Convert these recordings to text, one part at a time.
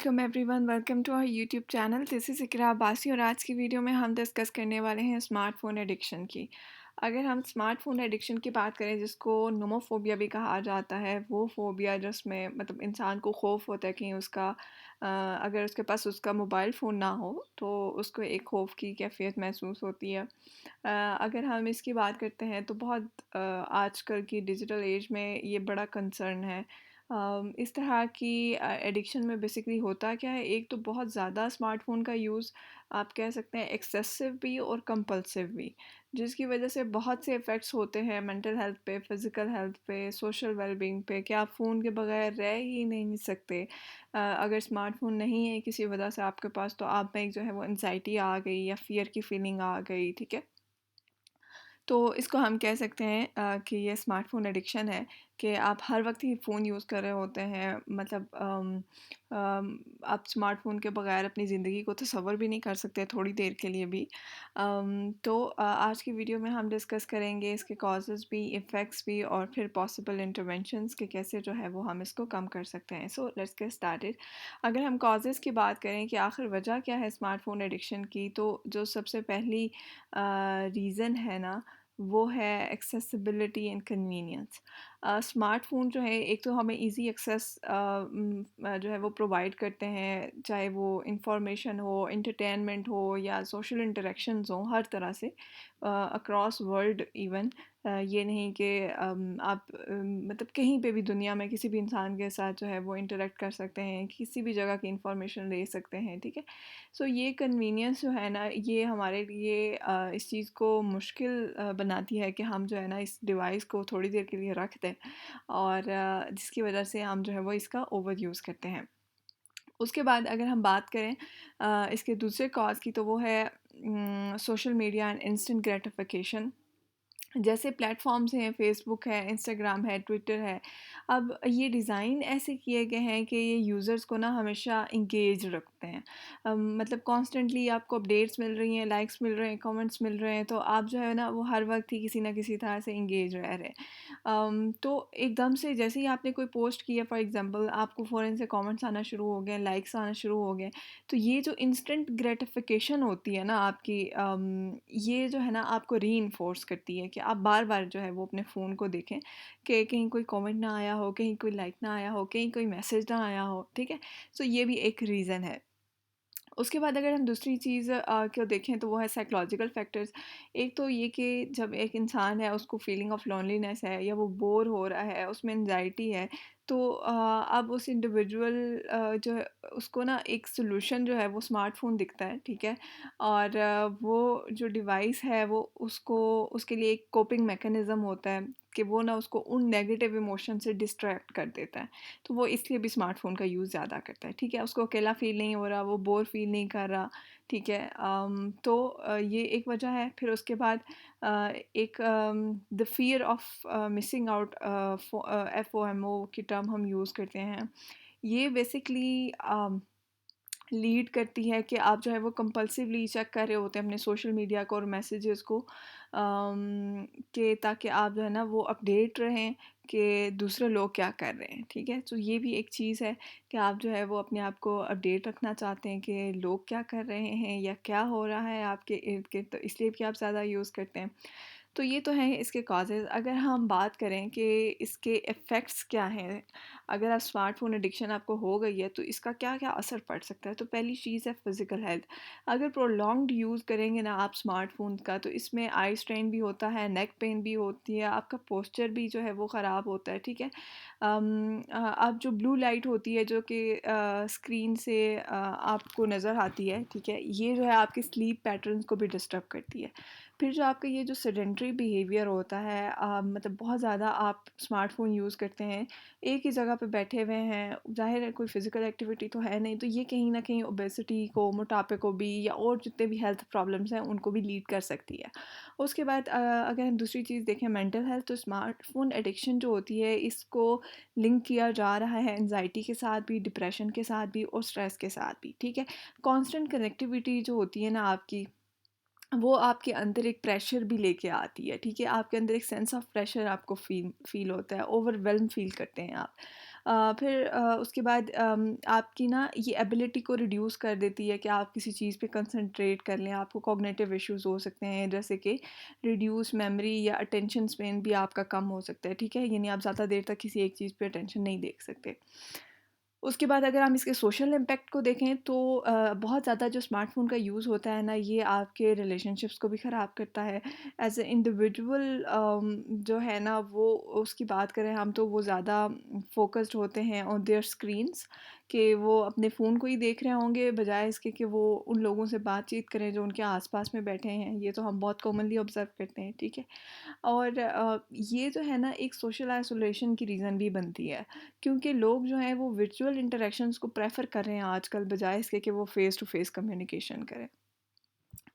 Welcome everyone, welcome to our YouTube channel. This is Iqra Abbasi और आज की वीडियो में हम डिस्कस करने वाले हैं स्मार्टफ़ोन एडिक्शन की। अगर हम स्मार्टफ़ोन एडिक्शन की बात करें, जिसको नोमोफ़ोबिया भी कहा जाता है, वो फ़ोबिया जिसमें मतलब इंसान को खौफ होता है कि अगर उसके पास उसका मोबाइल फ़ोन ना हो तो उसको एक खौफ की कैफ़ियत महसूस होती है। अगर हम इसकी बात करते हैं तो आजकल की डिजिटल एज में ये बड़ा कंसर्न है। इस तरह की एडिक्शन में बेसिकली होता क्या है, एक तो बहुत ज़्यादा स्मार्टफ़ोन का यूज़, आप कह सकते हैं एक्सेसिव भी और कंपल्सिव भी, जिसकी वजह से बहुत से इफ़ेक्ट्स होते हैं मेंटल हेल्थ पे, फिज़िकल हेल्थ पे, सोशल वेलबींग पे, कि आप फ़ोन के बगैर रह ही नहीं सकते। अगर स्मार्टफ़ोन नहीं है किसी वजह से आपके पास, तो आप में एक जो है वो एंग्ज़ायटी आ गई या फ़ियर की फ़ीलिंग आ गई, ठीक है? तो इसको हम कह सकते हैं कि ये स्मार्टफ़ोन एडिक्शन है, कि आप हर वक़्त ही फ़ोन यूज़ कर रहे होते हैं। आप स्मार्टफ़ोन के बगैर अपनी ज़िंदगी को तसव्वुर भी नहीं कर सकते थोड़ी देर के लिए भी। आज की वीडियो में हम डिस्कस करेंगे इसके कॉजेज़ भी, इफ़ेक्ट्स भी, और फिर पॉसिबल इंटरवेंशंस के कैसे जो है वो हम इसको कम कर सकते हैं। So let's get started. अगर हम कॉजेज़ की बात करें कि आखिर वजह क्या है स्मार्टफ़ोन एडिक्शन की, तो जो सबसे पहली रीज़न है ना, वो है एक्सेसिबिलिटी एंड कन्वीनियंस। स्मार्टफ़ोन जो है, एक तो हमें ईज़ी एक्सेस जो है वो प्रोवाइड करते हैं, चाहे वो इंफॉर्मेशन हो, एंटरटेनमेंट हो या सोशल इंटरेक्शंस हों, हर तरह से अक्रॉस वर्ल्ड इवन। ये नहीं कि मतलब कहीं पे भी दुनिया में किसी भी इंसान के साथ जो है वो इंटरेक्ट कर सकते हैं, किसी भी जगह की इंफॉर्मेशन ले सकते हैं, ठीक है? सो ये कन्वीनियंस जो है ना, ये हमारे लिए इस चीज़ को मुश्किल बनाती है कि हम जो है ना इस डिवाइस को थोड़ी देर के लिए रख दें, और जिसकी वजह से हम जो है वो इसका ओवर यूज़ करते हैं। उसके बाद अगर हम बात करें इसके दूसरे कॉज़ की, तो वो है social media and instant gratification. जैसे प्लेटफ़ॉर्म्स हैं, फ़ेसबुक है, इंस्टाग्राम है, ट्विटर है। अब ये डिज़ाइन ऐसे किए गए हैं कि ये यूज़र्स को ना हमेशा एंगेज रखते हैं। मतलब कॉन्स्टेंटली आपको अपडेट्स मिल रही हैं, लाइक्स मिल रहे हैं, कमेंट्स मिल रहे हैं, तो आप जो है ना वो हर वक़्त ही किसी न किसी तरह से एंगेज रह रहे हैं। तो एकदम से जैसे ही आपने कोई पोस्ट किया, फॉर एग्ज़ाम्पल, आपको फ़ौरन से कमेंट्स आना शुरू हो गए, लाइक्स आना शुरू हो गए। तो ये जो इंस्टेंट ग्रेटिफिकेशन होती है ना आपकी, ये जो है ना आपको रीइंफोर्स करती है कि आप बार-बार जो है वो अपने फ़ोन को देखें कि कहीं कोई कमेंट ना आया हो, कहीं कोई लाइक ना आया हो, कहीं कोई मैसेज ना आया हो, ठीक है? सो ये भी एक रीज़न है। उसके बाद अगर हम दूसरी चीज़ को देखें, तो वो है साइकोलॉजिकल फैक्टर्स। एक तो ये कि जब एक इंसान है, उसको फीलिंग ऑफ लोनलीनेस है या वो बोर हो रहा है, उसमें एंग्जायटी है, तो अब उस इंडिविजुअल जो है उसको ना एक सॉल्यूशन जो है वो स्मार्टफ़ोन दिखता है, ठीक है? और वो जो डिवाइस है वो उसको उसके लिए एक कोपिंग मैकेनिज़्म होता है कि वो ना उसको उन नेगेटिव इमोशन से डिस्ट्रैक्ट कर देता है। तो वो इसलिए भी स्मार्टफ़ोन का यूज़ ज़्यादा करता है, ठीक है? उसको अकेला फ़ील नहीं हो रहा, वो बोर फ़ील नहीं कर रहा, ठीक है? ये एक वजह है। फिर उसके बाद the fear of missing out, FOMO की टर्म हम यूज़ करते हैं। ये बेसिकली लीड करती है कि आप जो है वो कंपल्सिवली चेक कर रहे होते हैं अपने सोशल मीडिया को और मैसेजेस को, कि ताकि आप जो है ना वो अपडेट रहें कि दूसरे लोग क्या कर रहे हैं, ठीक है? तो ये भी एक चीज़ है कि आप जो है वो अपने आप को अपडेट रखना चाहते हैं कि लोग क्या कर रहे हैं या क्या हो रहा है आपके इर्द-गिर्द, तो इसलिए भी आप ज़्यादा यूज़ करते हैं। तो ये तो हैं इसके कॉजेज़। अगर हम बात करें कि इसके इफ़ेक्ट्स क्या हैं, अगर आप स्मार्टफ़ोन एडिक्शन आपको हो गई है, तो इसका क्या-क्या असर पड़ सकता है? तो पहली चीज़ है फ़िज़िकल हेल्थ। अगर प्रोलॉन्ग्ड यूज़ करेंगे ना आप स्मार्टफ़ोन का, तो इसमें आई स्ट्रेन भी होता है, नेक पेन भी होती है, आपका पोस्चर भी जो है वो ख़राब होता है, ठीक है? अब जो ब्लू लाइट होती है, जो कि स्क्रीन से आपको नज़र आती है, ठीक है? ये जो है आपके स्लीप पैटर्न्स को भी डिस्टर्ब करती है। फिर जो आपका ये जो सेडेंटरी बिहेवियर होता है, मतलब बहुत ज़्यादा आप स्मार्टफ़ोन यूज़ करते हैं, एक ही जगह पे बैठे हुए हैं, ज़ाहिर है कोई फ़िज़िकल एक्टिविटी तो है नहीं, तो ये कहीं न कहीं ओबेसिटी को, मोटापे को भी, या और जितने भी हेल्थ प्रॉब्लम्स हैं उनको भी लीड कर सकती है। उसके बाद अगर हम दूसरी चीज़ देखें, मेंटल हेल्थ, तो स्मार्टफ़ोन एडिक्शन जो होती है, इसको लिंक किया जा रहा है एंग्ज़ायटी के साथ भी, डिप्रेशन के साथ भी और स्ट्रेस के साथ भी, ठीक है? कांस्टेंट कनेक्टिविटी जो होती है ना आपकी, वो आपके अंदर एक प्रेशर भी लेके आती है, ठीक है? आपके अंदर एक सेंस ऑफ प्रेशर आपको फ़ील होता है, ओवरवेल्म फ़ील करते हैं आप। फिर उसके बाद आपकी ना ये एबिलिटी को रिड्यूस कर देती है कि आप किसी चीज़ पे कंसंट्रेट कर लें। आपको कॉग्निटिव इश्यूज़ हो सकते हैं, जैसे कि रिड्यूस मेमोरी या अटेंशन स्पैन भी आपका कम हो सकता है, ठीक है? यानी आप ज़्यादा देर तक किसी एक चीज़ पे अटेंशन नहीं दे सकते। उसके बाद अगर हम इसके सोशल इम्पैक्ट को देखें तो बहुत ज़्यादा जो स्मार्टफ़ोन का यूज़ होता है ना, ये आपके रिलेशनशिप्स को भी ख़राब करता है। एज़ अ इंडिविजुअल जो है ना, वो उसकी बात करें हम, तो वो ज़्यादा फ़ोकस्ड होते हैं ऑन देयर स्क्रीन्स, कि वो अपने फ़ोन को ही देख रहे होंगे बजाय इसके कि वो उन लोगों से बातचीत करें जो उनके आस-पास में बैठे हैं। ये तो हम बहुत कॉमनली ऑब्ज़र्व करते हैं, ठीक है? और ये जो है ना, एक सोशल आइसोलेशन की रीज़न भी बनती है, क्योंकि लोग जो हैं वो वर्चुअल इंटरैक्शंस को प्रेफ़र कर रहे हैं आजकल बजाय इसके कि वो फ़ेस टू फ़ेस कम्युनिकेशन करें।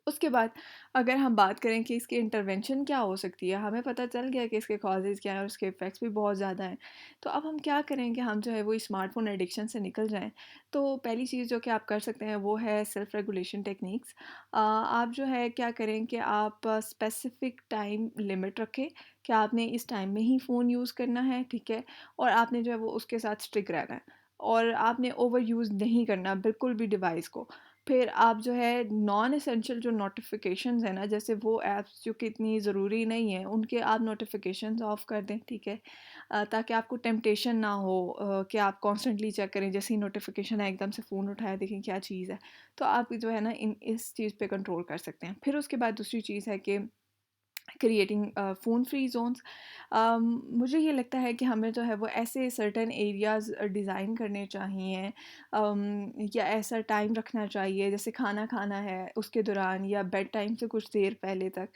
उसके बाद अगर हम बात करें कि इसकी इंटरवेंशन क्या हो सकती है, हमें पता चल गया कि इसके कॉजेज़ क्या हैं और इसके इफ़ेक्ट्स भी बहुत ज़्यादा हैं। तो अब हम क्या करें कि हम जो है वो इस स्मार्टफ़ोन एडिक्शन से निकल जाएँ? तो पहली चीज़ जो कि आप कर सकते हैं वो है सेल्फ रेगुलेशन टेक्निक्स। आप जो है क्या करें कि आप स्पेसिफ़िक टाइम लिमिट रखें कि आपने इस टाइम में ही फ़ोन यूज़ करना है, ठीक है? और आपने जो है वो उसके साथ स्टिक रहना है और आपने ओवर यूज़ नहीं करना बिल्कुल भी डिवाइस को। फिर आप जो है नॉन एसेंशियल जो नोटिफ़िकेशंस हैं ना, जैसे वो ऐप्स जो कि इतनी ज़रूरी नहीं है, उनके आप नोटिफ़िकेशंस ऑफ़ कर दें, ठीक है? ताकि आपको टेम्पटेशन ना हो कि आप कॉन्स्टेंटली चेक करें, जैसे ही नोटिफ़िकेशन है एकदम से फ़ोन उठाया, देखें क्या चीज़ है। तो आप जो है ना इन इस चीज़ पे कंट्रोल कर सकते हैं। फिर उसके बाद दूसरी चीज़ है कि क्रिएटिंग फ़ोन फ्री ज़ोन्स। मुझे ये लगता है कि हमें जो है वो ऐसे सर्टेन एरियाज़ डिज़ाइन करने चाहिए, या ऐसा टाइम रखना चाहिए, जैसे खाना खाना है उसके दौरान या बेड टाइम से कुछ देर पहले तक।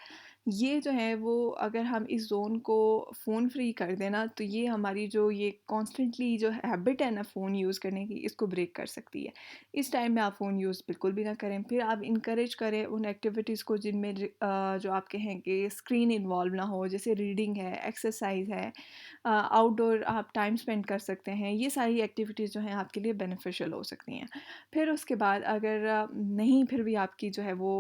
ये जो है वो, अगर हम इस ज़ोन को फ़ोन फ्री कर दें ना, तो ये हमारी जो ये कॉन्स्टेंटली जो हैबिट है ना फ़ोन यूज़ करने की, इसको ब्रेक कर सकती है। इस टाइम में आप फ़ोन यूज़ बिल्कुल भी ना करें। फिर आप इनकरेज करें उन एक्टिविटीज़ को जिनमें जो आपके हैं कि स्क्रीन इन्वॉल्व ना हो, जैसे रीडिंग है, एक्सरसाइज है, आउटडोर आप टाइम स्पेंड कर सकते हैं। ये सारी एक्टिविटीज़ जो हैं आपके लिए बेनिफिशियल हो सकती हैं। फिर उसके बाद अगर नहीं, फिर भी आपकी जो है वो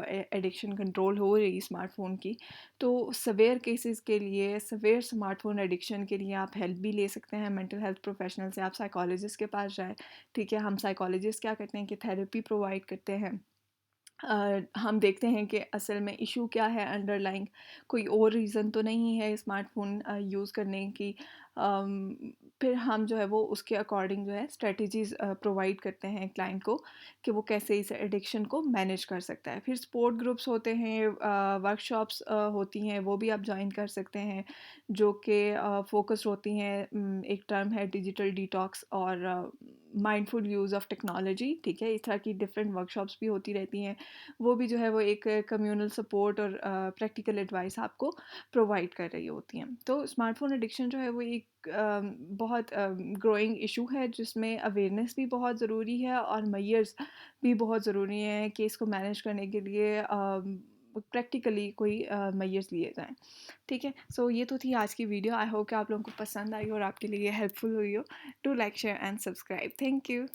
एडिक्शन कंट्रोल हो रही स्मार्टफ़ोन की, तो सवेयर केसेस के लिए, सवेयर स्मार्टफ़ोन एडिक्शन के लिए आप हेल्प भी ले सकते हैं मेंटल हेल्थ प्रोफेशनल से। आप साइकोलॉजिस्ट के पास जाएँ, ठीक है? हम साइकोलॉजिस्ट क्या करते हैं कि थेरेपी प्रोवाइड करते हैं। हम देखते हैं कि असल में इशू क्या है अंडरलाइंग, कोई और रीज़न तो नहीं है स्मार्टफ़ोन यूज़ करने की। अम, फिर हम जो है वो उसके अकॉर्डिंग जो है स्ट्रेटजीज़ प्रोवाइड करते हैं क्लाइंट को कि वो कैसे इस एडिक्शन को मैनेज कर सकता है। फिर सपोर्ट ग्रुप्स होते हैं, वर्कशॉप्स होती हैं, वो भी आप जॉइन कर सकते हैं, जो कि फ़ोकस्ड होती हैं। एक टर्म है डिजिटल डिटॉक्स और माइंडफुल यूज़ ऑफ टेक्नोलॉजी, ठीक है? इस तरह की डिफरेंट वर्कशॉप्स भी होती रहती हैं। वो भी जो है वो एक कम्युनल सपोर्ट और प्रैक्टिकल एडवाइस आपको प्रोवाइड कर रही होती हैं। तो स्मार्टफ़ोन एडिक्शन जो है वो एक बहुत ग्रोइंग इशू है, जिसमें अवेयरनेस भी बहुत ज़रूरी है और मेजर्स भी बहुत ज़रूरी हैं कि इसको मैनेज करने के लिए प्रैक्टिकली कोई मेजर्स लिए जाएँ। ठीक है? सो ये तो थी आज की वीडियो। आई होप कि आप लोगों को पसंद आई और आपके लिए हेल्पफुल हुई हो। Do like, share and subscribe. Thank you.